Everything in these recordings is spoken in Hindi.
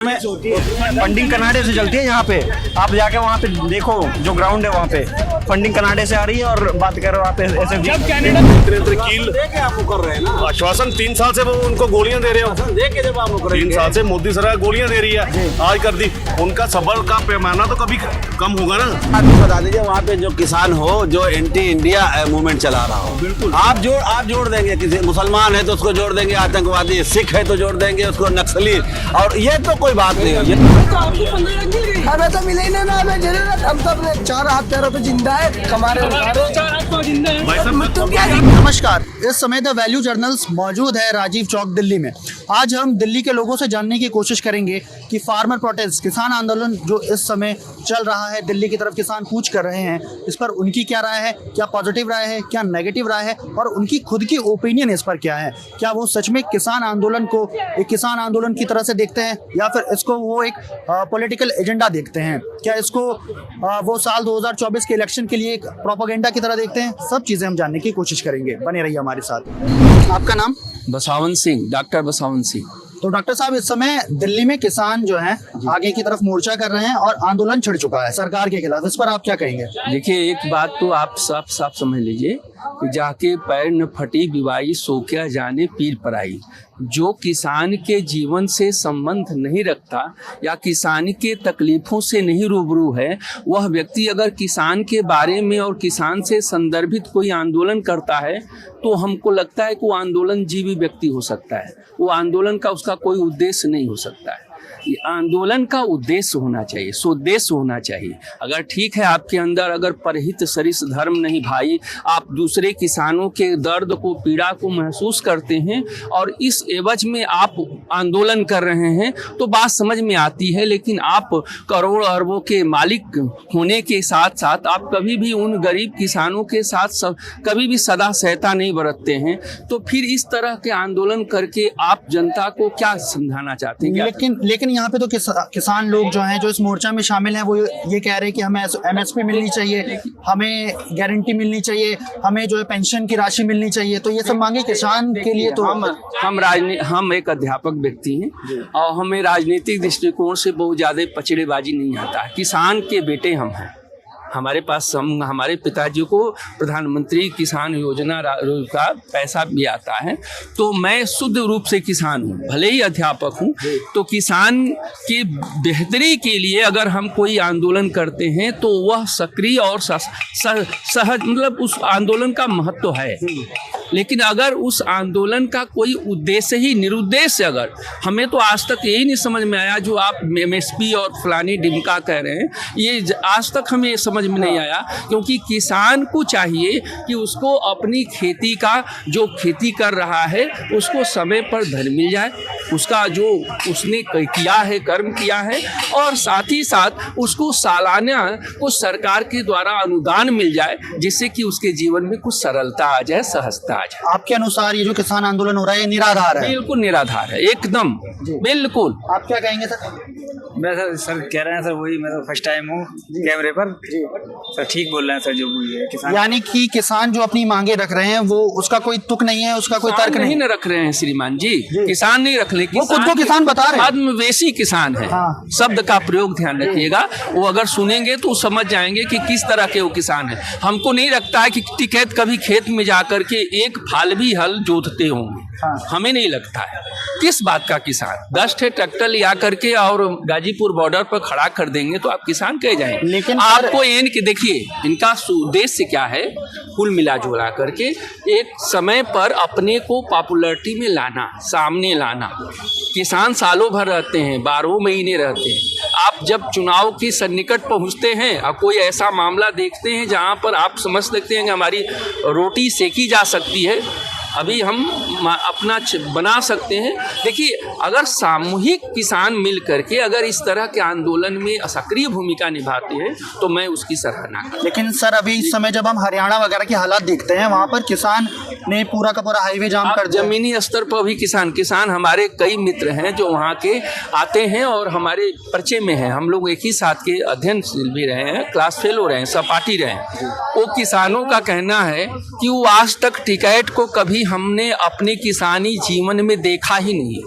में फंडिंग कनाडा से चलती है। यहाँ पे आप जाके वहाँ पे देखो, जो ग्राउंड है वहाँ पे फंडिंग कनाडा से आ रही है। और बात करो वहाँ पे ऐसे जब कनाडा आपको कर रहे हैं ना आश्वासन 3 साल से वो उनको गोलियां दे रहे हो। देखे जब आप 3 साल से मोदी सरकार गोलियां दे रही है, आज कर दी। उनका सबर का पैमाना तो कभी कम होगा ना। आप बता दीजिए वहाँ पे जो किसान हो, जो एंटी इंडिया मूवमेंट चला रहा हो, बिल्कुल आप जोड़ देंगे। किसी मुसलमान है तो उसको जोड़ देंगे आतंकवादी, सिख है तो जोड़ देंगे उसको नक्सली। और ये तो कोई बात नहीं है। हमें तो मिले ही ना, हमें जरूरत, हम तो अपने 4 हाथ पैरों पे जिंदा है, कमारे नमस्कार, इस समय द वैल्यू जर्नल्स मौजूद है राजीव चौक दिल्ली में। आज हम दिल्ली के लोगों से जानने की कोशिश करेंगे कि फार्मर प्रोटेस्ट, किसान आंदोलन जो इस समय चल रहा है, दिल्ली की तरफ किसान कूच कर रहे हैं, इस पर उनकी क्या राय है, क्या पॉजिटिव राय है, क्या नेगेटिव राय है, और उनकी खुद की ओपिनियन इस पर क्या है। क्या वो सच में किसान आंदोलन को एक किसान आंदोलन की तरह से देखते हैं, या फिर इसको वो एक पॉलिटिकल एजेंडा देखते हैं? क्या इसको वो साल 2024 के इलेक्शन के लिए एक प्रोपेगेंडा की तरह देखते हैं? सब चीज़ें हम जानने की कोशिश करेंगे, बने रहिए हमारे साथ। आपका नाम? बसावन सिंह, डॉक्टर बसावन सिंह। तो डॉक्टर साहब, इस समय दिल्ली में किसान जो हैं आगे की तरफ मोर्चा कर रहे हैं और आंदोलन छिड़ चुका है सरकार के खिलाफ, इस पर आप क्या कहेंगे? देखिए, एक बात तो आप साफ समझ लीजिए कि जाके पैर न फटी विवाई, सो क्या जाने पीर पराई। जो किसान के जीवन से संबंध नहीं रखता या किसान के तकलीफों से नहीं रूबरू है, वह व्यक्ति अगर किसान के बारे में और किसान से संदर्भित कोई आंदोलन करता है तो हमको लगता है कि वो आंदोलन जीवी व्यक्ति हो सकता है। वो आंदोलन का उसका कोई उद्देश्य नहीं हो सकता है। ये आंदोलन का उद्देश्य होना चाहिए, स्वदेश्य होना चाहिए। अगर ठीक है, आपके अंदर अगर परहित सरिस धर्म नहीं भाई, आप दूसरे किसानों के दर्द को, पीड़ा को महसूस करते हैं और इस एवज में आप आंदोलन कर रहे हैं, तो बात समझ में आती है। लेकिन आप करोड़ अरबों के मालिक होने के साथ साथ आप कभी भी उन गरीब किसानों के साथ कभी भी सदा सहता नहीं बरतते हैं। तो फिर इस तरह के आंदोलन करके आप जनता को क्या समझाना चाहते हैं? लेकिन यहाँ पे तो किसान लोग जो हैं, जो इस मोर्चा में शामिल हैं, वो ये कह रहे हैं कि हमें MSP मिलनी चाहिए, हमें गारंटी मिलनी चाहिए, हमें जो है पेंशन की राशि मिलनी चाहिए। तो ये सब मांगे किसान के लिए। तो हम एक अध्यापक व्यक्ति हैं और हमें राजनीतिक दृष्टिकोण से बहुत ज़्यादा पचड़ेबाजी नहीं आता है। किसान के बेटे हम हैं। हमारे पास हमारे पिताजी को प्रधानमंत्री किसान योजना का पैसा भी आता है। तो मैं शुद्ध रूप से किसान हूँ, भले ही अध्यापक हूँ। तो किसान की बेहतरी के लिए अगर हम कोई आंदोलन करते हैं तो वह सक्रिय और सहज, मतलब उस आंदोलन का महत्व है। लेकिन अगर उस आंदोलन का कोई उद्देश्य ही निरुद्देश्य, अगर हमें तो आज तक यही नहीं समझ में आया, जो आप MSP और फलानी डिमका कह रहे हैं, ये आज तक हमें समझ में नहीं आया। क्योंकि किसान को चाहिए कि उसको अपनी खेती का, जो खेती कर रहा है, उसको समय पर धन मिल जाए, उसका जो उसने किया है, कर्म किया है, और साथ ही साथ उसको सालाना कुछ सरकार के द्वारा अनुदान मिल जाए, जिससे कि उसके जीवन में कुछ सरलता आ जाए, सहजता आ जाए। आपके अनुसार ये जो किसान आंदोलन हो रहा है, ये निराधार है? बिल्कुल निराधार है, एकदम बिल्कुल। आप क्या कहेंगे सर? मैं सर कह रहे हैं सर, वही मैं तो फर्स्ट टाइम हूँ कैमरे पर सर। ठीक बोल रहे हैं सर, जो भी है किसान, यानी कि किसान जो अपनी मांगे रख रहे हैं, वो उसका कोई तुक नहीं है, उसका कोई तर्क नहीं न रख रहे हैं श्रीमान जी। किसान नहीं रख रहे, वो खुद को किसान बता रहे हैं। आत्मवेशी किसान है। हाँ। शब्द का प्रयोग ध्यान रखिएगा। वो अगर सुनेंगे तो समझ जाएंगे कि किस तरह के वो किसान है। हमको नहीं लगता है कि टिकैत कभी खेत में जाकर के एक फाल भी हल जोतते होंगे। हाँ। हमें नहीं लगता है। किस बात का किसान? 10 ट्रैक्टर लिया करके और गाजीपुर बॉर्डर पर खड़ा कर देंगे तो आप किसान कह जाएंगे। लेकिन आपको देखिए, इनका उद्देश्य क्या है? कुल मिला जुला करके एक समय पर अपने को पॉपुलैरिटी में लाना, सामने लाना। किसान सालों भर रहते हैं, 12 महीने रहते हैं। आप जब चुनाव के सन्निकट पहुंचते हैं और कोई ऐसा मामला देखते हैं जहां पर आप समझ सकते हैं कि हमारी रोटी सेकी जा सकती है, अभी हम अपना बना सकते हैं। देखिए, अगर सामूहिक किसान मिल करके अगर इस तरह के आंदोलन में सक्रिय भूमिका निभाते हैं तो मैं उसकी सराहना करता हूं। लेकिन सर, अभी इस समय जब हम हरियाणा वगैरह के हालात देखते हैं, वहाँ पर किसान ने पूरा का पूरा हाईवे जाम कर दिया। जमीनी स्तर पर भी किसान हमारे कई मित्र हैं जो वहाँ के आते हैं और हमारे परिचय में हैं। हम लोग एक ही साथ के अध्ययनशील भी रहे हैं, क्लास फेलो रहे हैं, सहपाठी रहे हैं। वो किसानों का कहना है कि वो आज तक टिकैत को कभी हमने अपने किसानी जीवन में देखा ही नहीं।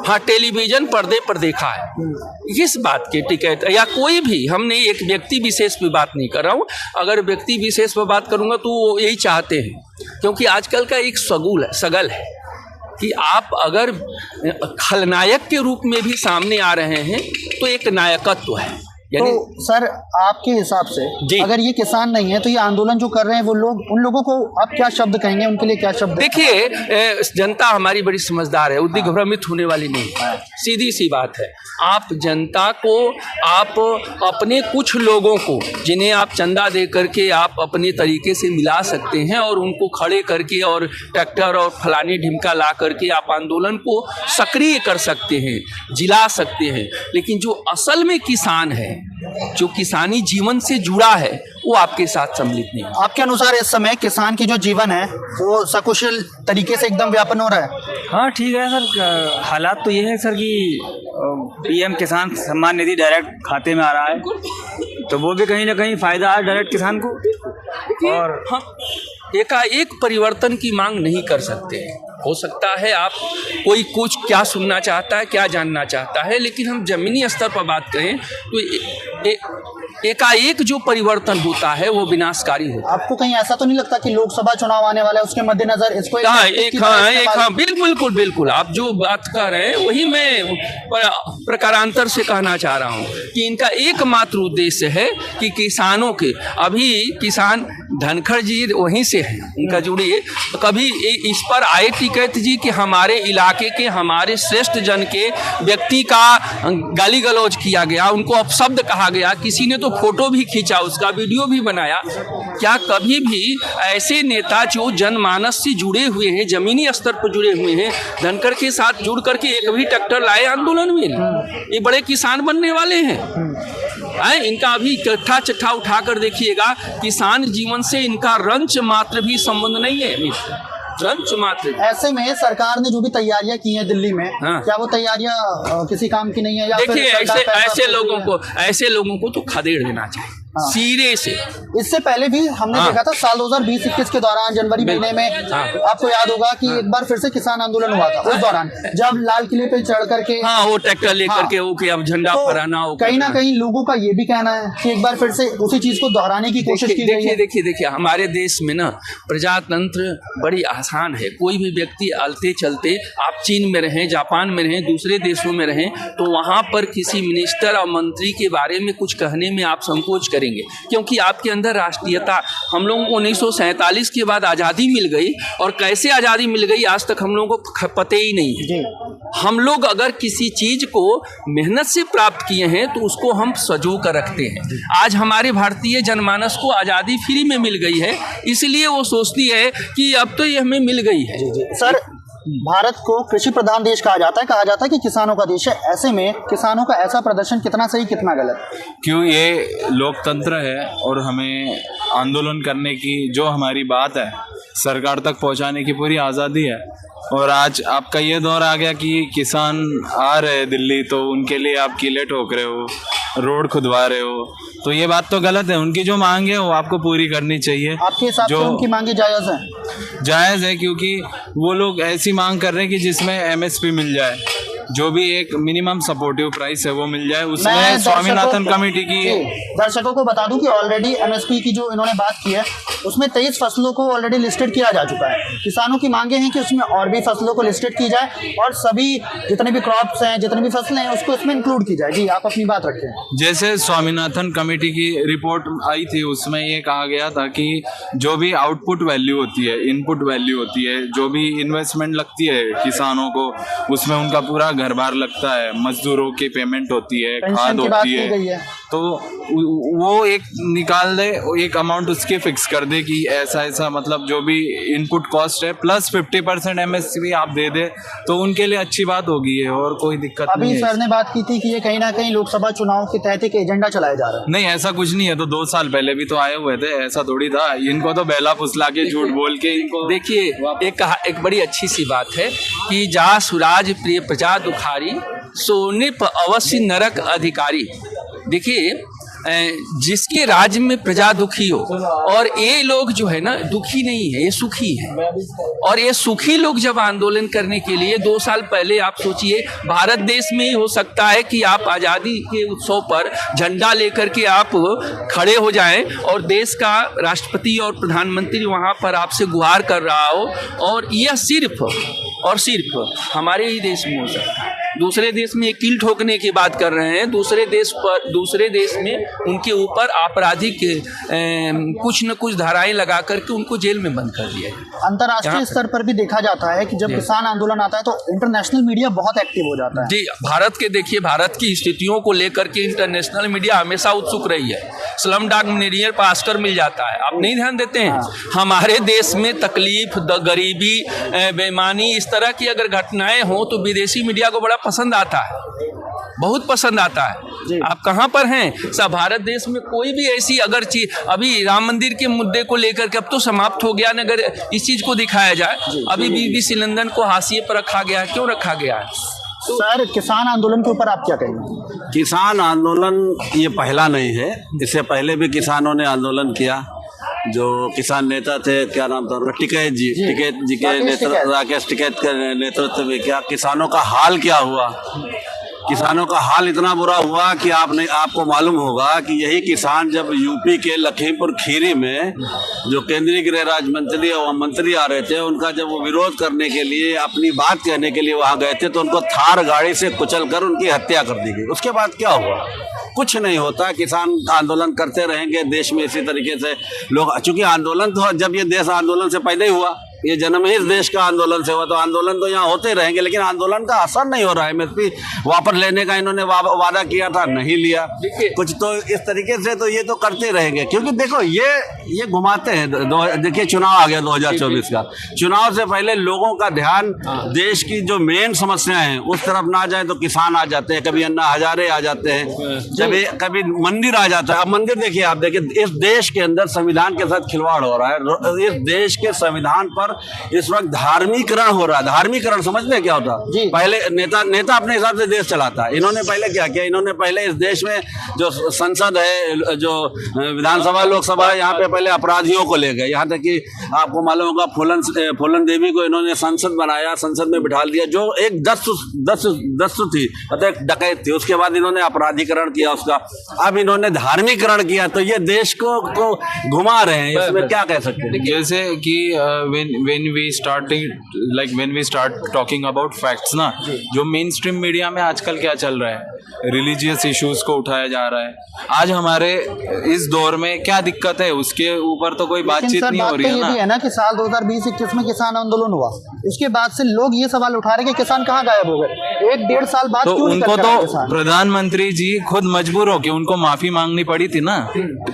हाँ, टेलीविजन पर्दे पर देखा है। इस बात के टिकट या कोई भी, हमने एक व्यक्ति विशेष पे बात नहीं कर रहा हूँ। अगर व्यक्ति विशेष पर बात करूँगा तो वो यही चाहते हैं, क्योंकि आजकल का एक सगल है कि आप अगर खलनायक के रूप में भी सामने आ रहे हैं तो एक नायकत्व है। तो सर आपके हिसाब से अगर ये किसान नहीं है तो ये आंदोलन जो कर रहे हैं वो लोग, उन लोगों को आप क्या शब्द कहेंगे, उनके लिए क्या शब्द? देखिए, जनता हमारी बड़ी समझदार है, उद्विग्न होने वाली नहीं है। सीधी सी बात है, आप जनता को, आप अपने कुछ लोगों को जिन्हें आप चंदा दे करके आप अपने तरीके से मिला सकते हैं और उनको खड़े करके और ट्रैक्टर और फलाने ढिमका ला करके आप आंदोलन को सक्रिय कर सकते हैं, जिला सकते हैं। लेकिन जो असल में किसान है, जो किसानी जीवन से जुड़ा है, वो आपके साथ सम्मिलित नहीं है। आपके अनुसार इस समय किसान की जो जीवन है वो सकुशल तरीके से एकदम व्यापन हो रहा है? हाँ ठीक है सर, हालात तो ये है सर कि पीएम किसान सम्मान निधि डायरेक्ट खाते में आ रहा है, तो वो भी कहीं ना कहीं फायदा है डायरेक्ट किसान को। और हम एकाएक परिवर्तन की मांग नहीं कर सकते हैं। हो सकता है आप कोई कुछ क्या सुनना चाहता है, क्या जानना चाहता है, लेकिन हम जमीनी स्तर पर बात करें तो एकाएक जो परिवर्तन होता है वो विनाशकारी होता है। आपको कहीं ऐसा तो नहीं लगता कि लोकसभा चुनाव आने वाला है, उसके मद्देनजर इसको बिल्कुल बिल्कुल आप जो बात कर रहे हैं वही मैं प्रकारांतर से कहना चाह रहा हूँ कि इनका एकमात्र उद्देश्य है कि किसानों के, अभी किसान धनखड़ जी वहीं से हैं, उनका जुड़िए, कभी इस पर आए टिकैत जी कि हमारे इलाके के, हमारे श्रेष्ठ जन के व्यक्ति का गाली गलौज किया गया, उनको अपशब्द कहा गया, किसी ने तो फोटो भी खींचा, उसका वीडियो भी बनाया। क्या कभी भी ऐसे नेता जो जनमानस से जुड़े हुए हैं, जमीनी स्तर पर जुड़े हुए हैं, धनखड़ के साथ जुड़ करके एक भी ट्रैक्टर लाए आंदोलन में? ये बड़े किसान बनने वाले हैं। इनका अभी चट्ठा उठा कर देखिएगा, किसान जीवन से इनका रंच मात्र भी संबंध नहीं है, रंच मात्र। ऐसे में सरकार ने जो भी तैयारियां की हैं दिल्ली में, क्या वो तैयारियां किसी काम की नहीं है? या देखिए, ऐसे लोगों को तो खदेड़ देना चाहिए सिरे से। इससे पहले भी हमने देखा था साल 2020-21 के दौरान जनवरी महीने में, आपको याद होगा कि एक बार फिर से किसान आंदोलन हुआ था। उस दौरान जब लाल किले पे चढ़ करके वो ट्रैक्टर लेकर के वो कि अब झंडा फहराना, कहीं ना कहीं लोगों का ये भी कहना है कि एक बार फिर से उसी चीज को दोहराने की कोशिश की गई है। देखिए हमारे देश में ना प्रजातंत्र बड़ी आसान है। कोई भी व्यक्ति अलते चलते, आप चीन में रहें, जापान में रहें, दूसरे देशों में रहें, तो वहां पर किसी मिनिस्टर और मंत्री के बारे में कुछ कहने में आप संकोच करेंगे, क्योंकि आपके अंदर राष्ट्रीयता, हम लोगों को 1947 के बाद आज़ादी मिल गई, और कैसे आज़ादी मिल गई आज तक हम लोगों को पता ही नहीं है। हम लोग अगर किसी चीज को मेहनत से प्राप्त किए हैं तो उसको हम सजो कर रखते हैं। आज हमारे भारतीय जनमानस को आज़ादी फ्री में मिल गई है, इसलिए वो सोचती है कि अब तो ये हमें मिल गई है। सर, भारत को कृषि प्रधान देश कहा जाता है कि किसानों का देश है। ऐसे में किसानों का ऐसा प्रदर्शन कितना सही कितना गलत? क्यों, ये लोकतंत्र है और हमें आंदोलन करने की, जो हमारी बात है सरकार तक पहुंचाने की पूरी आज़ादी है। और आज आपका ये दौर आ गया कि किसान आ रहे हैं दिल्ली तो उनके लिए आप किले ठोक रहे हो, रोड खुदवा रहे हो, तो ये बात तो गलत है। उनकी जो मांग है वो आपको पूरी करनी चाहिए। आपके हिसाब से उनकी मांगे जायज़ है? जायज़ है, क्योंकि वो लोग ऐसी मांग कर रहे हैं कि जिसमें एमएसपी मिल जाए, जो भी एक मिनिमम सपोर्टिव प्राइस है वो मिल जाए। उसमें स्वामीनाथन कमेटी की, दर्शकों को बता दूं कि ऑलरेडी एमएसपी की जो इन्होंने बात की है उसमें 23 फसलों को ऑलरेडी लिस्टेड किया जा चुका है। किसानों की मांगे हैं कि उसमें और भी फसलों को लिस्टेड की जाए और सभी जितने भी क्रॉप्स हैं, जितनी भी फसलें हैं, उसको इसमें इंक्लूड की जाए। जी, आप अपनी बात रखें। जैसे स्वामीनाथन कमेटी की रिपोर्ट आई थी, उसमें ये कहा गया था कि जो भी आउटपुट वैल्यू होती है, इनपुट वैल्यू होती है, जो भी इन्वेस्टमेंट लगती है किसानों को, उसमें उनका पूरा घर बार लगता है, मजदूरों की पेमेंट होती है, खाद होती है, तो वो एक निकाल दे, एक अमाउंट उसके फिक्स कर दे कि ऐसा मतलब जो भी इनपुट कॉस्ट है प्लस 50% एमएसपी आप दे दे, तो उनके लिए अच्छी बात होगी है और कोई दिक्कत नहीं है। अभी सर ने बात की थी कि ये कहीं ना कहीं लोकसभा चुनाव के तहत एक एजेंडा चलाया जा रहा है। नहीं, ऐसा कुछ नहीं है, तो 2 साल पहले भी तो आए हुए थे, ऐसा थोड़ी था। इनको तो बेला फुसला के झूठ बोल के इनको, देखिए एक बड़ी अच्छी सी बात है कि जा सुराज प्रिय प्रजा दुखारी, सोने पर अवश्य नरक अधिकारी। देखिए जिसके राज्य में प्रजा दुखी हो, और ये लोग जो है ना दुखी नहीं है, ये सुखी है। और ये सुखी लोग जब आंदोलन करने के लिए 2 साल पहले, आप सोचिए भारत देश में ही हो सकता है कि आप आज़ादी के उत्सव पर झंडा लेकर के आप खड़े हो जाएं और देश का राष्ट्रपति और प्रधानमंत्री वहां पर आपसे गुहार कर रहा हो, और यह सिर्फ और सिर्फ हमारे ही देश में हो सकता है। दूसरे देश में कील ठोकने की बात कर रहे हैं, दूसरे देश में उनके ऊपर आपराधिक कुछ न कुछ धाराएं लगा करके उनको जेल में बंद कर दिया है। अंतर्राष्ट्रीय स्तर पर भी देखा जाता है कि जब किसान आंदोलन आता है तो इंटरनेशनल मीडिया बहुत एक्टिव हो जाता है। जी, भारत के देखिए, भारत की स्थितियों को लेकर के इंटरनेशनल मीडिया हमेशा उत्सुक रही है। स्लम डॉग मिलियनेयर पर ऑस्कर मिल जाता है, आप नहीं ध्यान देते हैं। हमारे देश में तकलीफ, गरीबी, बेईमानी, इस तरह की अगर घटनाएं हो तो विदेशी मीडिया को बड़ा पसंद आता है, बहुत पसंद आता है। आप कहाँ पर हैं? सब भारत देश में कोई भी ऐसी अगर चीज, अभी राम मंदिर के मुद्दे को लेकर के अब तो समाप्त हो गया, अगर इस चीज को दिखाया जाए, अभी BBC लंदन को हाशिए पर रखा गया है। क्यों रखा गया है? सर, किसान आंदोलन के ऊपर आप क्या कहेंगे? किसान आंदोलन ये पहला नहीं है, इससे पहले भी किसानों ने आंदोलन किया। जो किसान नेता थे, क्या नाम था, टिकैत जी के नेतृत्व, राकेश टिकैत के नेतृत्व में क्या किसानों का हाल क्या हुआ। किसानों का हाल इतना बुरा हुआ कि आपको मालूम होगा कि यही किसान जब यूपी के लखीमपुर खीरी में जो केंद्रीय गृह राज्य मंत्री और मंत्री आ रहे थे, उनका जब वो विरोध करने के लिए, अपनी बात कहने के लिए वहाँ गए थे, तो उनको थार गाड़ी से कुचलकर उनकी हत्या कर दी गई। उसके बाद क्या हुआ? कुछ नहीं होता। किसान आंदोलन करते रहेंगे देश में इसी तरीके से लोग, चूंकि आंदोलन तो जब ये देश आंदोलन से पहले ही हुआ, ये जन्म ही इस देश का आंदोलन से हुआ, तो आंदोलन तो यहाँ होते रहेंगे, लेकिन आंदोलन का असर नहीं हो रहा है। MSP वापस लेने का इन्होंने वादा किया था, नहीं लिया कुछ, तो इस तरीके से तो ये तो करते रहेंगे। क्योंकि देखो ये घुमाते हैं। देखिए चुनाव आ गया 2024 का, चुनाव से पहले लोगों का ध्यान देश की जो मेन समस्याएं हैं उस तरफ ना जाए तो किसान आ जाते हैं, कभी अन्ना हजारे आ जाते हैं, कभी मंदिर आ जाता है। अब मंदिर देखिए, आप देखिए इस देश के अंदर संविधान के साथ खिलवाड़ हो रहा है। इस देश के संविधान पर इस वक्त धार्मिकरण हो रहा है। धार्मिकरण समझते हैं क्या होता है? पहले नेता अपने हिसाब से देश चलाता है। इन्होंने पहले क्या किया? इन्होंने पहले इस देश में जो संसद है, जो विधानसभा लोकसभा है, यहाँ पे पहले अपराधियों को ले गए। यहाँ तक कि आपको मालूम होगा फूलन देवी को इन्होंने संसद बनाया, संसद में बिठा दिया, जो एक दस्यु थी, मतलब एक डकैत थी। उसके बाद इन्होंने अपराधीकरण किया उसका, अब इन्होंने धार्मिकरण किया। तो ये देश को घुमा रहे हैं, इसमें क्या कह सकते हैं? जैसे कि when we start talking about facts ना, जो मेन स्ट्रीम मीडिया में आजकल क्या चल रहा है, रिलीजियस इश्यूज को उठाया जा रहा है। आज हमारे इस दौर में क्या दिक्कत है, उसके ऊपर तो कोई बातचीत नहीं हो रही है ना। ये भी है ना कि साल 2020-21 में किसान आंदोलन हुआ, उसके बाद से लोग ये सवाल उठा रहे हैं कि किसान कहाँ गायब हो गए। 1-1.5 साल बाद तो क्यों उनको तो प्रधानमंत्री जी खुद मजबूर हो के उनको माफी मांगनी पड़ी थी ना,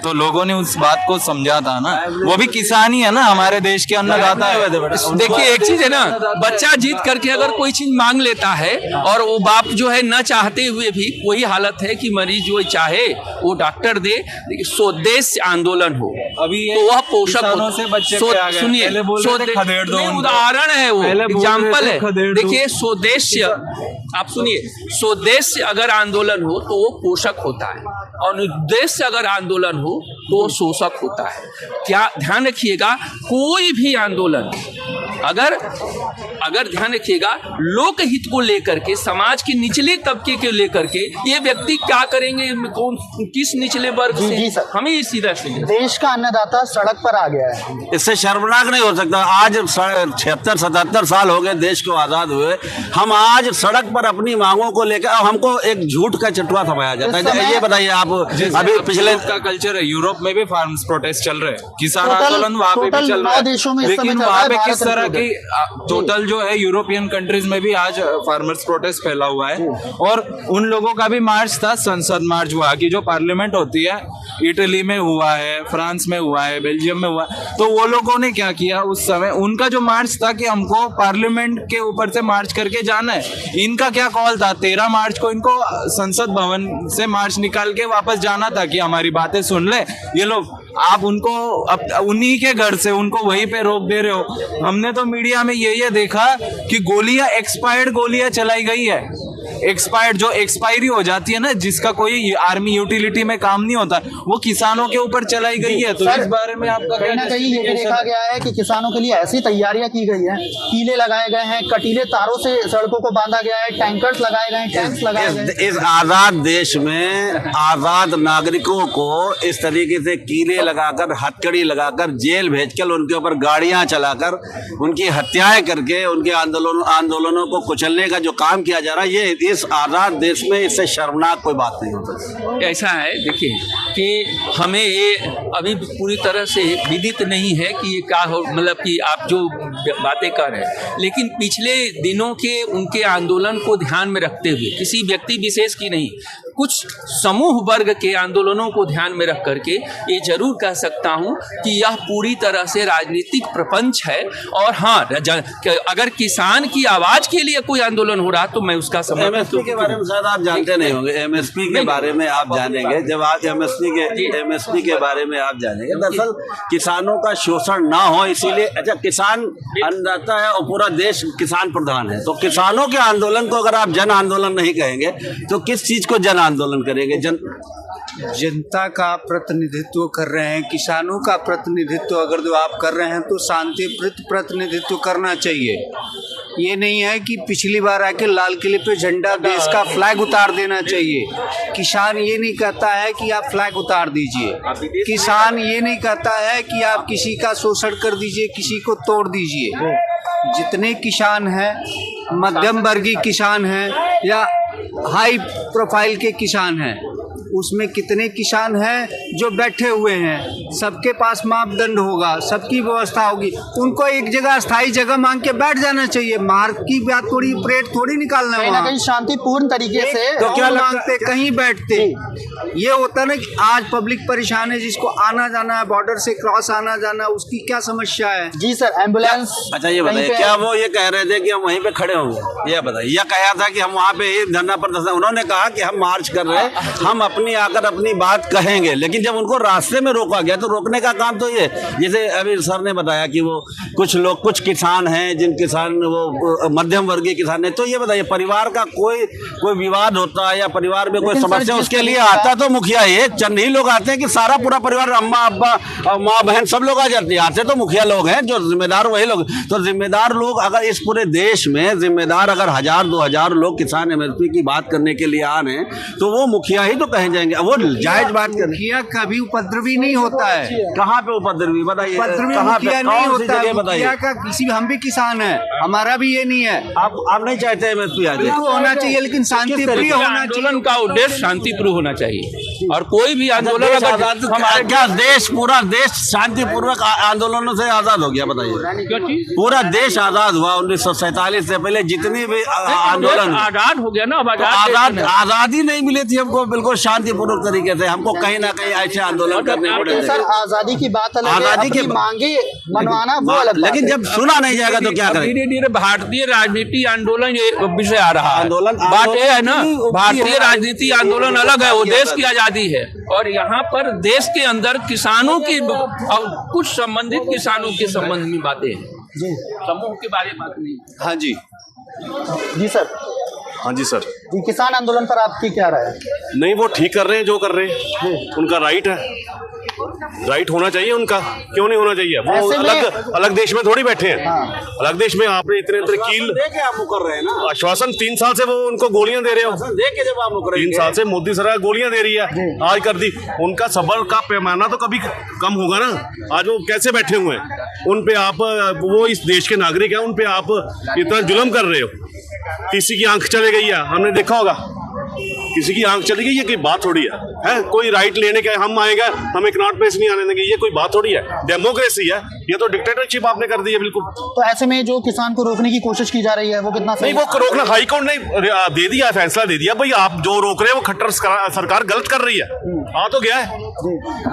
तो लोगों ने उस बात को समझा था ना। वो भी किसान ही है ना, हमारे देश के अन्नदाता है। देखिए एक चीज है ना, बच्चा जीत करके अगर कोई चीज मांग लेता है और वो बाप जो है न चाहते हुए भी, वही हालत है कि मरीज जो चाहे वो डॉक्टर दे। स्वदेश आंदोलन हो अभी तो वह पोषक हो। सुनिए, उदाहरण है, वो एग्जाम्पल है। देखिए स्वदेश, आप सुनिए, स्वदेश अगर आंदोलन हो तो वो पोषक होता है, और उद्देश्य अगर आंदोलन हो तो वो शोषक होता है। क्या ध्यान रखिएगा, कोई भी आंदोलन अगर ध्यान रखिएगा लोक हित को लेकर के, समाज के निचले तबके के लेकर के, ये व्यक्ति क्या करेंगे, कौन किस निचले वर्ग से, हमें सीधा देश का अन्नदाता सड़क पर आ गया है। इससे शर्मनाक नहीं हो सकता। आज 76-77 साल हो गए देश को आजाद हुए, हम आज सड़क पर अपनी मांगों को लेकर, हमको एक झूठ का चटुआ थमाया जाता है। ये बताइए आप, अभी पिछले का कल्चर है, यूरोप में भी फार्मर्स प्रोटेस्ट चल रहे हैं, किसान आंदोलन वहाँ पे भी चल रहा है, लेकिन वहाँ पे किस तरह की टोटल जो है यूरोपियन कंट्रीज में भी आज फार्मर्स प्रोटेस्ट फैला हुआ है। और उन लोगों का भी मार्च था, संसद मार्च हुआ, कि जो पार्लियामेंट होती है, इटली में हुआ है, फ्रांस में हुआ है, बेल्जियम में हुआ है। तो वो लोगों ने क्या किया उस समय, उनका जो मार्च था कि हमको पार्लियामेंट के ऊपर से मार्च करके जाना है। इनका क्या कॉल था, 13 मार्च को इनको संसद भवन से मार्च निकाल के वापस जाना था कि हमारी बातें सुन ले ये लोग। आप उनको उन्हीं के घर से उनको वहीं पे रोक दे रहे हो। हमने तो मीडिया में ये देखा कि गोलियां, एक्सपायर्ड गोलियां चलाई गई है। एक्सपायर्ड जो एक्सपायरी हो जाती है ना, जिसका कोई आर्मी यूटिलिटी में काम नहीं होता, वो किसानों के ऊपर चलाई गई है। तो इस बारे में आपका कहीं ना कहीं ये भी देखा गया है कि किसानों के लिए ऐसी तैयारियां की गई हैं, कीले लगाए गए हैं, कटीले तारों से सड़कों को बांधा गया है, टैंकर्स लगाए गए हैं, टैंक्स लगाए गए हैं। इस आजाद देश में आजाद नागरिकों को इस तरीके से कीले लगाकर, हथकड़ी लगाकर, जेल भेजकर, उनके ऊपर गाड़ियां चलाकर, उनकी हत्याएं करके, उनके आंदोलनों को कुचलने का जो काम किया जा रहा है, ये इस आजाद देश में इससे शर्मनाक कोई बात नहीं होती। ऐसा है, देखिए कि हमें ये अभी पूरी तरह से विदित नहीं है कि ये क्या हो, मतलब कि आप जो बातें कर रहे हैं, लेकिन पिछले दिनों के उनके आंदोलन को ध्यान में रखते हुए, किसी व्यक्ति विशेष की नहीं, कुछ समूह वर्ग के आंदोलनों को ध्यान में रख करके ये जरूर कह सकता हूँ कि यह पूरी तरह से राजनीतिक प्रपंच है। और हाँ, अगर किसान की आवाज के लिए कोई आंदोलन हो रहा तो मैं उसका समर्थन। एमएसपी के बारे में शायद आप जानते नहीं होंगे, एमएसपी के बारे में आप जानेंगे जब आप एमएसपी के बारे में आप जानेंगे। दरअसल किसानों का शोषण ना हो, इसीलिए अच्छा किसान अन्नदाता है और पूरा देश किसान प्रधान है, तो किसानों के आंदोलन को अगर आप जन आंदोलन नहीं कहेंगे तो किस चीज को जन आंदोलन करेंगे? जनता का प्रतिनिधित्व कर रहे हैं, किसानों का प्रतिनिधित्व अगर जो आप कर रहे हैं तो शांतिप्रिय प्रतिनिधित्व करना चाहिए। ये नहीं है कि पिछली बार आके लाल किले पे झंडा, देश का फ्लैग उतार देना चाहिए। किसान ये नहीं कहता है कि आप फ्लैग उतार दीजिए, किसान ये नहीं कहता है कि आप किसी का शोषण कर दीजिए, किसी को तोड़ दीजिए। जितने किसान हैं, मध्यम वर्गीय किसान हैं या हाई प्रोफाइल के किसान हैं, उसमें कितने किसान हैं जो बैठे हुए हैं, सबके पास मापदंड होगा, सबकी व्यवस्था होगी, उनको एक जगह स्थायी जगह मांग के बैठ जाना चाहिए। मार्ग की बात थोड़ी, परेड थोड़ी निकालना है, कहीं शांतिपूर्ण तरीके से तो क्या मांगते, कहीं बैठते। ये होता है ना कि आज पब्लिक परेशान है, जिसको आना जाना है, बॉर्डर से क्रॉस आना जाना, उसकी क्या समस्या है? जी सर, एम्बुलेंस। अच्छा ये बताइए, क्या वो ये कह रहे थे कि हम वहीं पे खड़े होंगे? ये बताइए, यह कहा था कि हम वहाँ पे धरना प्रदर्शन, उन्होंने कहा कि हम मार्च कर रहे हैं, हम आकर अपनी बात कहेंगे, लेकिन जब उनको रास्ते में रोका गया तो रोकने का काम तो ये, जैसे अभी सर ने बताया कि वो कुछ किसान हैं, जिन किसान वो मध्यम वर्गीय किसान हैं, तो ये बताइए परिवार का कोई विवाद होता है या परिवार में कोई समस्या, उसके लिए आता तो मुखिया ही, चंद ही लोग आते हैं कि सारा पूरा परिवार, अम्मा अब्बा माँ बहन सब लोग आ जाते हैं? आते तो मुखिया लोग हैं, जो जिम्मेदार वही लोग। तो जिम्मेदार लोग अगर इस पूरे देश में जिम्मेदार अगर 1000-2000 लोग किसान एमएसपी की बात करने के लिए आ रहे हैं तो वो मुखिया ही तो कहे जाएंगे। वो जायज बात कर, मुखिया कभी उपद्रवी नहीं होता है। कहाँ पे उपद्रवी बताइए? उपद्रवी मुखिया नहीं होता है, मुखिया का किसी, हम भी किसान है, हमारा भी ये नहीं है। आप नहीं चाहते एमएसपी आ जाए? होना चाहिए, लेकिन शांतिप्रिय होना चाहिए। आंदोलन का उद्देश्य शांतिप्रिय होना चाहिए, और कोई भी आंदोलन अगर हमारे क्या देश, पूरा देश शांतिपूर्वक आंदोलनों से आजाद हो गया? बताइए, पूरा देश आजाद हुआ 1947 से पहले, जितने भी आंदोलन आजाद हो गया ना, अब आजादी नहीं मिली थी हमको बिल्कुल शांतिपूर्वक तरीके से, हमको कहीं ना कहीं ऐसे आंदोलन करने पड़े थे। सर आजादी की बात अलग है, आजादी की मांगे मनवाना वो अलग, लेकिन जब सुना नहीं जाएगा तो क्या करें? धीरे धीरे भारतीय राजनीति आंदोलन ये विषय आ रहा है। आंदोलन बात ये है ना, भारतीय राजनीति आंदोलन अलग है, वो देश की आजादी है, और यहाँ पर देश के अंदर किसानों की और कुछ संबंधित किसानों के संबंध में बातें हैं, समूह के बारे में बात नहीं। हाँ जी, जी सर। हाँ जी सर। जी, किसान आंदोलन पर आपकी क्या राय है? नहीं, वो ठीक कर रहे हैं जो कर रहे हैं, उनका राइट है, राइट होना चाहिए उनका, क्यों नहीं होना चाहिए? वो अलग देश में थोड़ी बैठे हैं। अलग देश में आपने इतने कील कर रहे हैं ना, आश्वासन 3 साल से वो उनको गोलियां दे रहे हो, देखे जब आप 3 साल से मोदी सरकार गोलियां दे रही है, आज कर दी। उनका सबर का पैमाना तो कभी कम होगा ना। आज वो कैसे बैठे हुए हैं, उन पे आप, वो इस देश के नागरिक हैं, उन पे आप इतना जुल्म कर रहे हो। किसी की आंख चले गई है, हमने देखा होगा, किसी की आंख चली गई, ये कोई बात थोड़ी है? कोई राइट लेने के हम आएगा, हमें कनॉट प्लेस नहीं आने देंगे, ये कोई बात थोड़ी है? डेमोक्रेसी है, ये तो डिक्टेटरशिप आपने कर दी है बिल्कुल। तो ऐसे में जो किसान को रोकने की कोशिश की जा रही है वो कितना सही? नहीं, वो रोकना हाईकोर्ट ने दे दिया, फैसला दे दिया, भाई आप जो रोक रहे हैं वो खट्टर सरकार गलत कर रही है। आ तो गया है,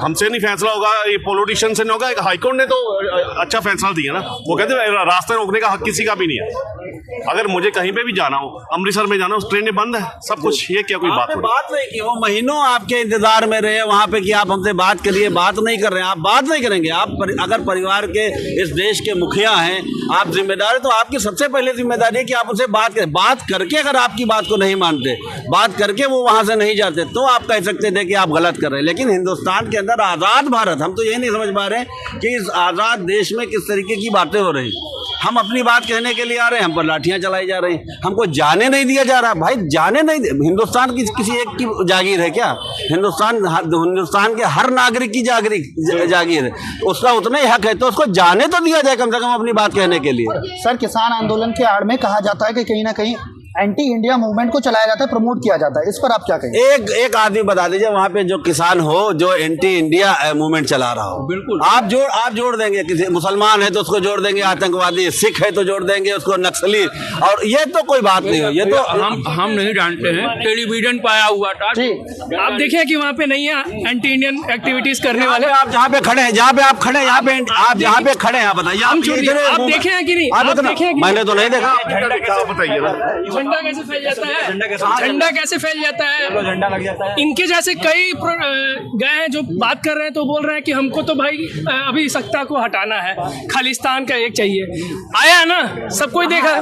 हमसे नहीं फैसला होगा, ये पॉलिटिशियन से नहीं होगा, हाईकोर्ट ने तो अच्छा फैसला दिया ना। वो कहते हैं रास्ते रोकने का हक किसी का भी नहीं है। अगर मुझे कहीं पे भी जाना हो, अमृतसर में जाना हो, ट्रेनें बंद है, सब कुछ। ये क्या कोई बात आपने हो बात नहीं की, वो महीनों आपके इंतजार में रहे वहां पे कि आप हमसे बात करिए, बात नहीं कर रहे हैं। आप बात नहीं करेंगे। आप अगर परिवार के इस देश के मुखिया हैं, आप जिम्मेदार हैं, तो आपकी सबसे पहले जिम्मेदारी है कि आप उनसे बात करें। बात करके अगर आपकी बात को नहीं मानते, बात करके वो वहां से नहीं जाते, तो आप कह सकते थे कि आप गलत कर रहे हैं। लेकिन हिंदुस्तान के अंदर आज़ाद भारत, हम तो ये नहीं समझ पा रहे हैं कि इस आज़ाद देश में किस तरीके की बातें हो रही। हम अपनी बात कहने के लिए आ रहे हैं, हम पर लाठियां चलाई जा रही हैं, हमको जाने नहीं दिया जा रहा। भाई जाने नहीं, हिंदुस्तान की किसी एक की जागीर है क्या? हिंदुस्तान के हर नागरिक की जागीर है, उसका उतना ही हक है, तो उसको जाने तो दिया जाए कम से कम अपनी बात कहने के लिए। सर, किसान आंदोलन के आड़ में कहा जाता है कि कहीं ना कहीं एंटी इंडिया मूवमेंट को चलाया जाता है, प्रमोट किया जाता है, इस पर आप क्या कहेंगे? एक आदमी बता दीजिए वहां पे जो किसान हो, जो एंटी इंडिया मूवमेंट चला रहा हो। बिल्कुल। आप जोड़ देंगे, किसी मुसलमान है तो उसको जोड़ देंगे आतंकवादी, सिख है तो जोड़ देंगे उसको नक्सली, और ये तो कोई बात नहीं हो। ये तो हम नहीं जानते हैं, टेलीविजन पाया हुआ था। आप देखिए कि वहाँ पे नहीं है एंटी इंडियन एक्टिविटीज करने वाले। आप जहाँ पे खड़े हैं, जहाँ पे आप खड़े हैं, आप जहाँ पे खड़े हैं, बताइए आप देखे हैं कि नहीं? आप देखे हैं कि मैंने तो नहीं देखा। बताइए झंडा कैसे फैल जाता है? झंडा कैसे फैल जाता है? झंडा लग जाता है। इनके जैसे कई गए हैं जो बात कर रहे हैं, तो बोल रहे हैं कि हमको तो भाई अभी सत्ता को हटाना है, खालिस्तान का एक चाहिए। आया है ना, सब कोई देखा।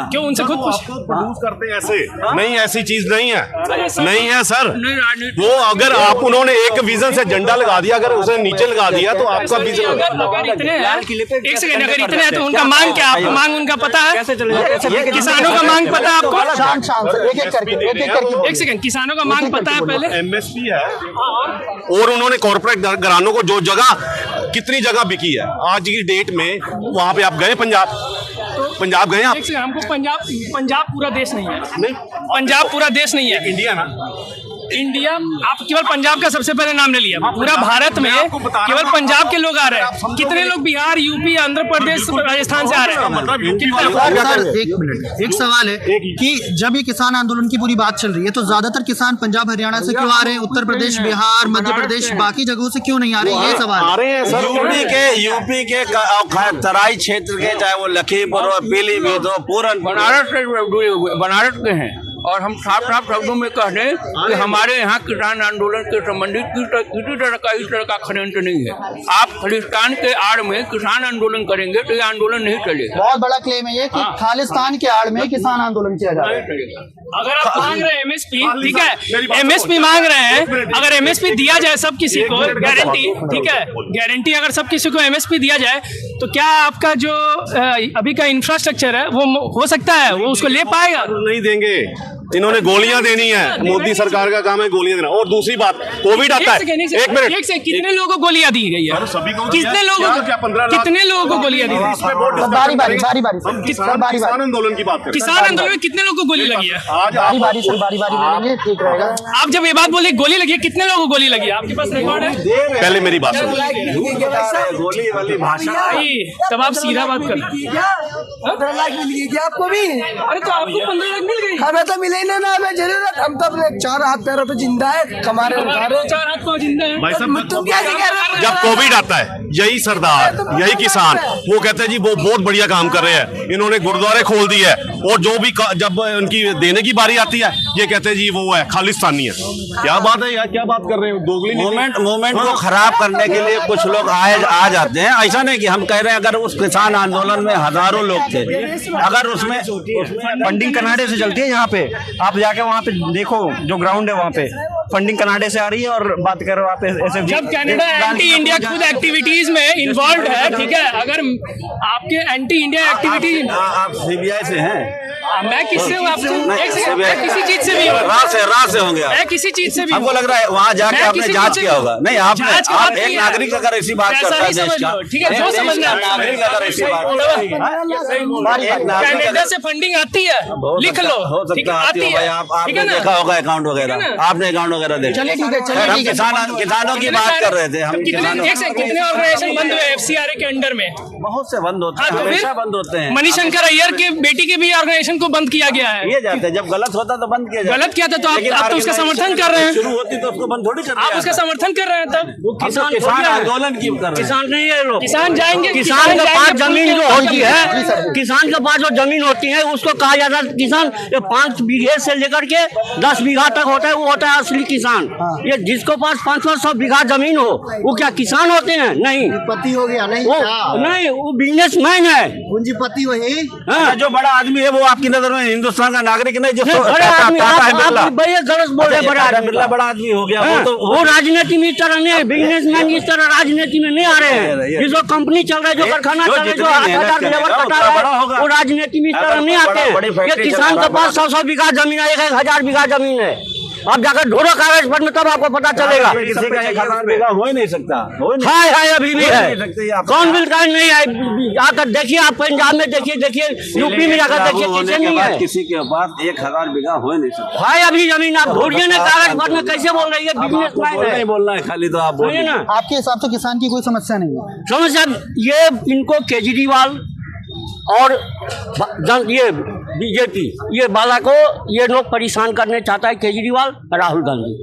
क्यों उनसे खुद प्रोड्यूस करते हैं ऐसे? नहीं, ऐसी चीज नहीं है, नहीं है सर। वो अगर आप उन्होंने एक विजन से झंडा लगा दिया, अगर उसे नीचे लगा दिया तो आपका विजन। अगर इतने हैं, एक सेकंड, अगर इतने हैं तो उनका मांग क्या? आपको मांग उनका पता है? किसानों का मांग पता है आपको? एक सेकंड, किसानों का मांग पता है पहले? एमएसपी है, और उन्होंने कॉर्पोरेट घरानों को जो जगह, कितनी जगह बिकी है आज की डेट में। वहां पे आप गए पंजाब गए आप? हमको पंजाब पूरा देश नहीं है। पंजाब पूरा देश नहीं है, इंडिया ना। इंडिया, आप केवल पंजाब का सबसे पहले नाम ले लिया। पूरा भारत में केवल पंजाब के लोग आ रहे हैं। कितने लोग बिहार, यूपी, आंध्र प्रदेश, राजस्थान से आ रहे हैं? एक मिनट, एक सवाल है कि जब ये किसान आंदोलन की पूरी बात चल रही है, तो ज्यादातर किसान पंजाब हरियाणा से क्यों आ रहे हैं? उत्तर प्रदेश, बिहार, मध्य प्रदेश, बाकी जगहों से क्यों नहीं आ रहे? ये सवाल आ रहे हैं सर। यूपी के तराई क्षेत्र के, चाहे वो लखीमपुर हो, पीलीभीत हो, पूरन, बनारस के हैं, और हम साफ शब्दों में कह दें कि हमारे यहाँ किसान आंदोलन के संबंधित किसी तरह का षड्यंत्र नहीं है। आप खालिस्तान के आड़ में किसान आंदोलन करेंगे तो ये आंदोलन नहीं चलेगा। बहुत बड़ा क्लेम है ये कि खालिस्तान के आड़ में किसान आंदोलन किया जा रहा है। अगर आप मांग रहे हैं एमएसपी, ठीक है, एमएसपी मांग रहे हैं, अगर एमएसपी दिया जाए सब किसी को, गारंटी, ठीक है, गारंटी, अगर सब किसी को एमएसपी दिया जाए, तो क्या आपका जो अभी का इंफ्रास्ट्रक्चर है वो हो सकता है, वो उसको ले पाएगा? नहीं देंगे, इन्होंने गोलियां देनी है। मोदी सरकार का काम है गोलियां देना। और दूसरी बात, कोविड आता है, एक मिनट, कितने लोगों को गोलियां दी गई है? सभी को कितने लोगों को, कितने लोगों को गोलियां दी गई? बारी किसान आंदोलन की बात करें। किसान आंदोलन में कितने लोगों को गोली लगी है? आज बारी ठीक रहेगा। आप जब ये बात बोले गोली लगी है, कितने लोगों को गोली लगी है? आपके पास रिकॉर्ड है? पहले मेरी बात सुनो। गोली वाली भाषा, तब आप सीधा बात कर। 15 लाख मिल गई क्या आपको भी? अरे तो आपको 15 लाख मिल गई? हमें तो मिले ना, हमें जरूरत, हम तो अपने 4 हाथ पैरों पे जिंदा है, कमा रहे हैं। 4 हाथ को जिंदा है। भाई साहब, तुम क्या कह रहे हो? जब कोविड आता है, यही सरदार, यही किसान, वो कहते हैं जी वो बहुत बढ़िया काम कर रहे हैं, इन्होंने गुरुद्वारे खोल दिए है, और जो भी जब उनकी देने की बारी आती है, ये कहते हैं जी वो है खालिस्तानी है। क्या बात है यार, क्या बात कर रहे हो? दोगली मूवमेंट को खराब करने के लिए कुछ लोग आ जाते हैं। ऐसा नहीं कि हम कह रहे हैं, अगर उस किसान आंदोलन में हजारों लोग थे, अगर उसमें फंडिंग कनाडा से चलती है। यहाँ पे आप जाके वहाँ पे देखो, जो ग्राउंड है वहाँ पे फंडिंग कनाडा से आ रही है, और बात करो आप ऐसे। जब कनाडा एंटी इंडिया खुद एक्टिविटीज में इन्वॉल्व है, ठीक है, अगर आपके एंटी इंडिया एक्टिविटीज, आप सीबीआई से हैं? मैं किससे हूँ? आपको मैं किसी चीज से भी राज से होंगे। मैं किसी चीज से भी, हमको लग रहा है वहाँ जाके आपने जांच किया होगा। नहीं, आपने, आप एक नागरिक अगर ऐसी बात करता है देश का, ठीक है, जो समझना नागरिक अगर ऐसी बात, कनाडा से फंडिंग आती है, लिख लो, हो सकता है आती है। भाई आपने देखा होगा अकाउंट वगैरह, आपने अकाउंट वगैरह देख। चलिए ठीक है, चलिए हम ठीक है। किसानों की बात कर रहे थे हम। कितने ऑर्गेनाइजेशन बंद हुए FCRA के अंडर में? बहुत से बंद होते हैं, हाँ, तो हमेशा फिर बंद होते हैं। मणिशंकर अय्यर की बेटी के भी ऑर्गेनाइजेशन को बंद किया गया है। किए जाते हैं, जब गलत होता तो बंद किया जाता। गलत किया था तो आप तो उसका समर्थन कर रहे हैं। शुरू होती तो उसको बंद थोड़ी कर आप उसका समर्थन कर रहे हैं तब किसान आंदोलन की कर रहे हैं। किसान नहीं है लोग, किसान जाएंगे। किसान के पास जमीन जो होती है, किसान के पास जो जमीन होती है उसको कहा जाता है किसान। 5 बीघे से लेकर के 10 बीघा तक होता है, वो होता है असली किसान। ये जिसको पास 500 बीघा जमीन हो वो क्या किसान होते हैं? नहीं, पति हो गया नहीं नहीं, वो बिजनेसमैन है। पूंजीपति वही। जो बड़ा आदमी है वो आपकी नजर में हिंदुस्तान का नागरिक नहीं, जो बड़े आदमी आप भैया गलत बोल रहे हैं। बड़े आदमी बिरला बड़ा आदमी हो गया, हाँ, वो तो वो राजनीति में इस तरह नहीं, बिजनेसमैन इस तरह राजनीति में नहीं आ रहे हैं। जिसको कंपनी चल रहा है, जो कारखाना चल रहा है, जो 8,000 लेबर कटा रहा है, वो राजनीति में इस तरह नहीं आते हैं। ये किसान के पास 100 बीघा जमीन है, 1,000 बीघा जमीन है। आप जाकर ढूंढो कागज पर में, तब आपको पता चलेगा। किसी का 1,000 बीघा हो ही नहीं सकता। है अभी भी है। कौन बिल्कुल नहीं है? आकर देखिए, आप पंजाब में देखिए, यूपी में जाकर देखिए, किसी नहीं है। किसी के पास 1,000 बीघा हो ही नहीं सकता। है अभी जमीन, आप ढूंढिए ना कागज पर में। कैसे बोल रही है? बिजनेसमैन है, नहीं बोलना है खाली, तो आप बोलिए ना। आपके हिसाब से किसान की कोई समस्या नहीं है? समस्या ये इनको केजरीवाल और ये बीजेपी, ये बाला को ये लोग परेशान करने चाहता है। केजरीवाल, राहुल गांधी,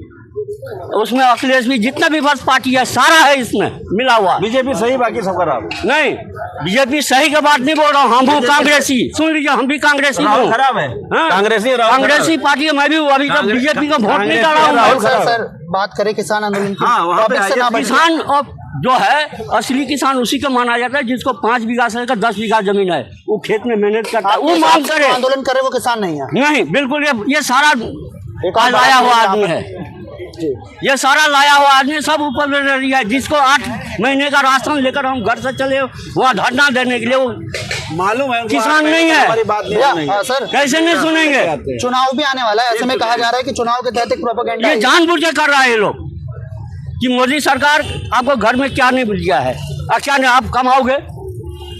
उसमें अखिलेश भी, जितना भी बस पार्टी है सारा है इसमें मिला हुआ। बीजेपी सही, बाकी सब खराब। नहीं, बीजेपी सही के बात नहीं बोल रहा हूँ। हम हूँ कांग्रेसी, सुन लीजिए, हम भी कांग्रेसी हूँ। खराब है कांग्रेसी पार्टी है, मैं भी हूँ। अभी तक बीजेपी का वोट नहीं डाला हूँ। सर बात करें किसान आंदोलन की। किसान और जो है असली किसान उसी को माना जाता है जिसको 5 बीघा से लेकर 10 बीघा जमीन है, वो खेत में मेहनत करता है, वो मांग करे। आंदोलन करे वो किसान नहीं है? नहीं, बिल्कुल। ये सारा लाया हुआ आदमी है, ये सारा लाया हुआ आदमी सब ऊपर में रह रही है। जिसको 8 महीने का राशन लेकर हम घर से चले वहाँ धरना देने के लिए, वो मालूम है किसान नहीं है। सर कैसे नहीं सुनेंगे? चुनाव भी आने वाला है, ऐसे में कहा जा रहा है कि चुनाव के तहत एक प्रोपेगेंडा ये जानबूझ के कर रहा है ये लोग कि मोदी सरकार आपको घर में क्या नहीं मिल गया है, क्या नहीं आप कमाओगे,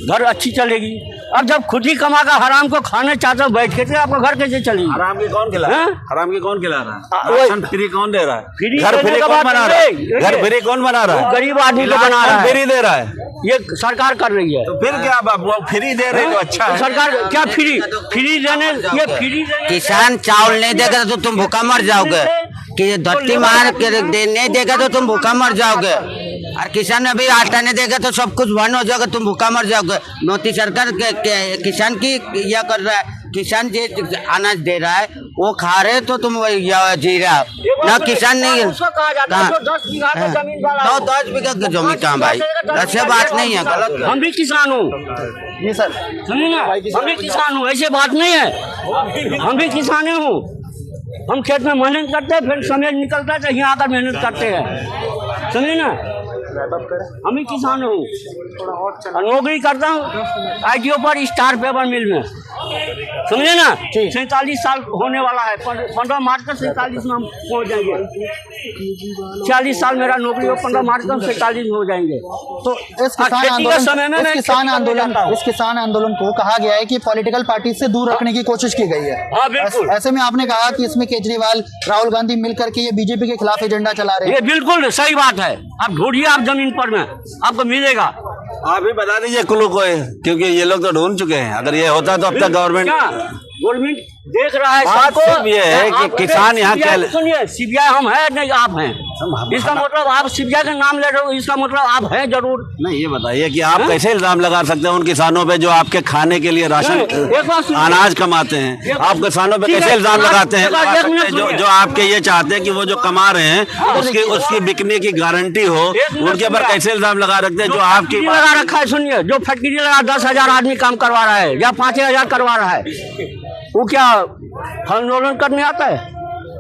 घर अच्छी चलेगी। अब जब खुद ही कमा का हराम को खाने चाहते हो बैठ के, तो आपका घर कैसे चलेगी? हराम के कौन खिला रहा है? हराम के कौन खिला रहा है? राशन फ्री कौन दे रहा है? फ्री घर फ्री कौन बना रहा है? घर फ्री कौन बना रहा है? गरीब आदमी को बना रहा है, फ्री दे रहा है, ये सरकार कर रही है। तो फिर क्या वो फ्री दे रहे तो अच्छा है। सरकार क्या फ्री देने, ये फ्री देने। किसान चावल नहीं देगा तो तुम भूखा मर जाओगे, कि धरती मार के नहीं देगा तो तुम भूखा मर जाओगे। और किसान अभी आटा नहीं देगा तो सब कुछ बंद हो जाएगा, तुम भूखा मर जाओगे। मोदी सरकार किसान की यह कर रहा है, किसान जो अनाज दे रहा है वो खा रहे तो तुम जी रहा ना, किसान नहीं। उसको कहा जाता है जो 10 बीघा का जमीन वाला तो 10 बीघा की जमीन कहाँ भाई, ऐसे बात नहीं है, गलत। हम भी किसान हूँ, जी सर, सुनिए ना, हम भी किसान हूँ, ऐसे बात नहीं है। हम भी किसान हूँ, हम खेत में मेहनत करते हैं, फिर समय निकलता है तो यहाँ आकर मेहनत करते हैं, समझे ना। हम ही किसान हूँ, नौकरी करता हूँ ITO पर, स्टार पेपर मिल में, समझे ना। 47 साल होने वाला है, 15 मार्च तक 47 में हम पहुँच जाएंगे। 46 साल मेरा नौकरी हो, 15 मार्च तक 47 में हो जाएंगे। तो इस किसान आंदोलन को कहा गया है कि पॉलिटिकल पार्टी से दूर रखने की कोशिश की गई है। हाँ, बिल्कुल। ऐसे में आपने कहा कि इसमें केजरीवाल, राहुल गांधी मिलकर के ये बीजेपी के खिलाफ एजेंडा चला रहे हैं। ये बिल्कुल सही बात है। आप ढूंढिए, आप जमीन पर में आपको मिलेगा। आप ही बता दीजिए कुल्लू को, क्योंकि ये लोग तो ढूंढ चुके हैं। अगर ये होता तो अब तक गवर्नमेंट देख रहा है। बात सिर्फ ये है कि किसान यहाँ क्या, सुनिए, CBI हम है नहीं आप हैं, इसका मतलब आप CBI का नाम ले रहे हो, इसका मतलब आप हैं जरूर। नहीं, ये बताइए कि आप कैसे इल्जाम लगा सकते हैं उन किसानों पे जो आपके खाने के लिए राशन अनाज कमाते हैं? आप किसानों पे कैसे इल्जाम लगाते हैं जो आपके ये चाहते हैं कि वो जो कमा रहे हैं उसकी बिकने की गारंटी हो, उनके ऊपर कैसे इल्जाम लगा रखते हैं जो आपकी लगा रखा है? सुनिए, जो फैक्ट्री लगा 10,000 आदमी काम करवा रहा है या 5,000 करवा रहा है, वो क्या आंदोलन करने आता है?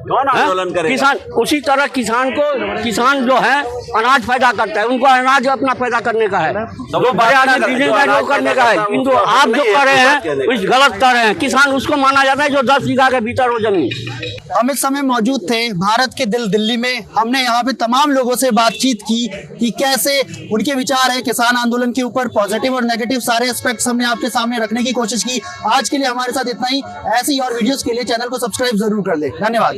कौन आंदोलन करेगा? किसान उसी तरह किसान जो है अनाज पैदा करता है, उनको अनाज अपना पैदा करने का है, तो बड़े आदमी बिजनेस करने का है। किंतु आप जो कर रहे हैं कुछ गलत कर रहे हैं। किसान उसको माना जाता है जो 10 बीघा के भीतर हो जमीन। हम इस समय मौजूद थे भारत के दिल दिल्ली में। हमने यहाँ पे तमाम लोगों से बातचीत की कि कैसे उनके विचार है किसान आंदोलन के ऊपर। पॉजिटिव और नेगेटिव सारे एस्पेक्ट्स हमने आपके सामने रखने की कोशिश की। आज के लिए हमारे साथ इतना ही। ऐसी और वीडियोस के लिए चैनल को सब्सक्राइब जरूर कर ले। धन्यवाद।